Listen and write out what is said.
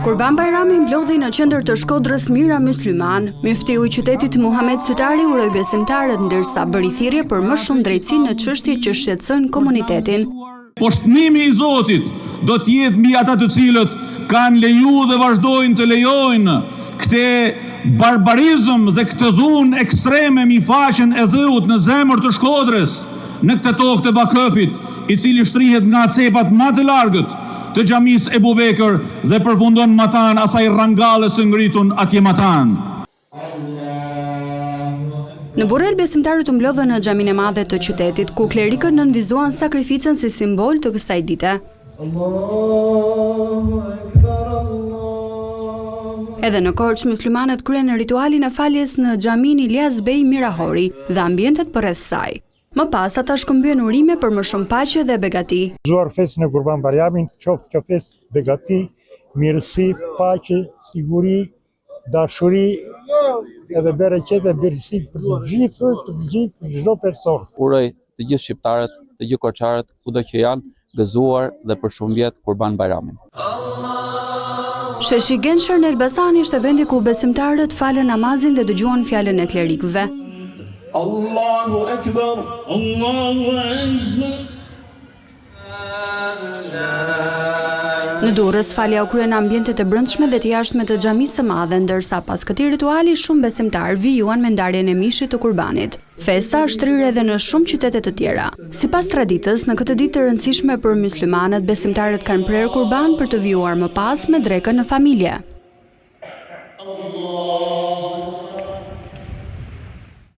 Kurban Bajrami mblodhi në qendër të Shkodrës Mira Myslyman. Muftiu i qytetit Muhamet Sytari uroi besimtarët ndërsa bëri thirrje për më shumë drejtësi në çështje që shqetësojnë komunitetin. Poshtënimi i Zotit do të jetë mbi ata të cilët kanë lejuar dhe vazhdojnë të lejojnë këtë barbarizëm dhe këtë dhunë ekstreme mbi faqen e dheut në zemër të Shkodrës, në këtë tokë të Vakëfit, i cili shtrihet nga cepat më të largët të xhamisë Ebu Bekër dhe përfundon matan asaj rrangallës së ngritun atje matan. Në Burrel besimtarët u mblodhën në xhaminë e madhe të qytetit, ku klerikët nënvizuan sakrificën si simbol të kësaj dite. Edhe në Korç myslimanët kryen ritualin e faljes në xhamin Ilyas Bey Mirahori dhe ambientet përreth saj. Më pas ata shkëmbyen urime për më shumë paqe dhe begati. Gëzuar festën e Kurban Bayramin, qoftë kjo festë begati, mirësi, paqe, siguri, dashuri edhe bereqet dhe birësi për të gjithë, për çdo person. Uroj të gjithë shqiptarët, të gjithë korçarët, kudo që janë, gëzuar dhe përshëmbjet Kurban Bayramin. Sheshi Gençer në Elbasan ishte vendi ku besimtarët falën namazin dhe dëgjuan fjalën e klerikëve. Allahu Akbar, Allahu Akbar. Në Durrës falja u krye në ambientet e brendshme dhe të jashtme të xhamisë së madhe, ndërsa pas këtij rituali shumë besimtarë vijuan me ndarjen e mishit të kurbanit. Festa është rrirë edhe në shumë qytete të tjera. Sipas traditës, në këtë ditë të rëndësishme për myslimanët, besimtarët kanë prerë kurban për të vijuar më pas me drekën në familje.